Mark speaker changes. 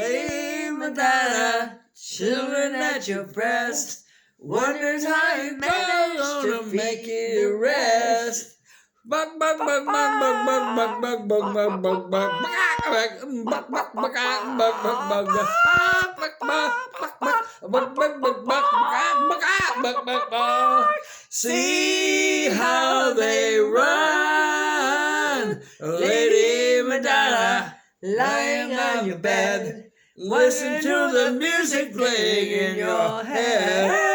Speaker 1: Lady Madonna, children at your breast, wonders how you managed to make it rest. Bug, bug, bug, bug, bug, bug, bug, bug, bug, bug, bug, bug, see how they run, Lady Madonna, lying on your bed. Listen to the music playing in your head.